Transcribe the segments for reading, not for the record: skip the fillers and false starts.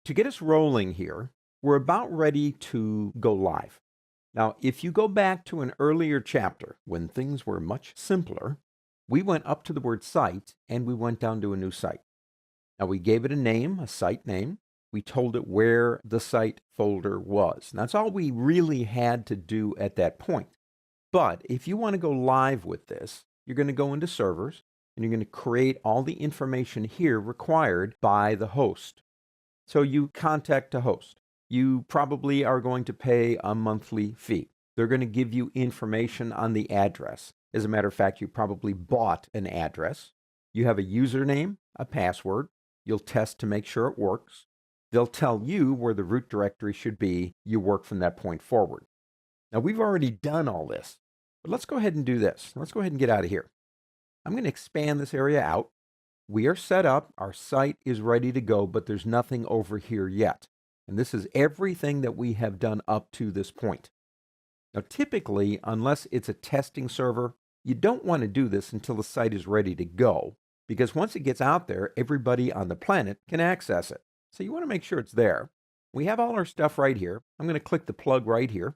To get us rolling here, we're about ready to go live. Now, if you go back to an earlier chapter when things were much simpler, we went up to the word site and we went down to a new site. Now, we gave it a name, a site name. We told it where the site folder was. And that's all we really had to do at that point. But if you want to go live with this, you're going to go into servers and you're going to create all the information here required by the host. So you contact a host. You probably are going to pay a monthly fee. They're going to give you information on the address. As a matter of fact, you probably bought an address. You have a username, a password. You'll test to make sure it works. They'll tell you where the root directory should be. You work from that point forward. Now, we've already done all this, but let's go ahead and do this. Let's go ahead and get out of here. I'm going to expand this area out. We are set up. Our site is ready to go, but there's nothing over here yet. And this is everything that we have done up to this point. Now, typically, unless it's a testing server, you don't want to do this until the site is ready to go, because once it gets out there, everybody on the planet can access it. So you want to make sure it's there. We have all our stuff right here. I'm going to click the plug right here.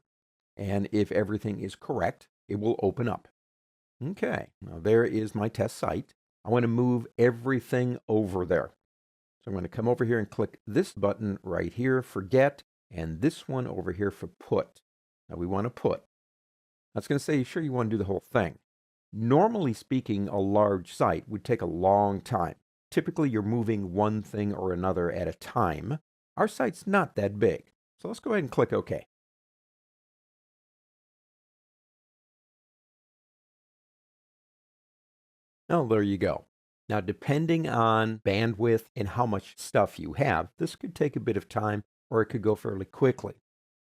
And if everything is correct, it will open up. Okay, now there is my test site. I want to move everything over there. So I'm going to come over here and click this button right here for get, and this one over here for put. Now we want to put. That's going to say, sure, you want to do the whole thing. Normally speaking, a large site would take a long time. Typically, you're moving one thing or another at a time. Our site's not that big. So let's go ahead and click OK. Oh, there you go. Now, depending on bandwidth and how much stuff you have, this could take a bit of time or it could go fairly quickly.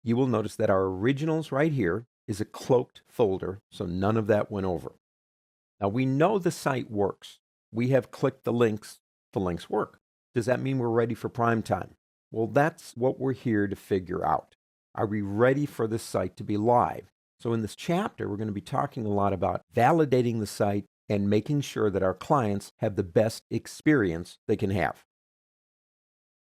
You will notice that our originals right here is a cloaked folder, so none of that went over. Now, we know the site works. We have clicked the links work. Does that mean we're ready for prime time? Well, that's what we're here to figure out. Are we ready for this site to be live? So in this chapter, we're going to be talking a lot about validating the site and making sure that our clients have the best experience they can have.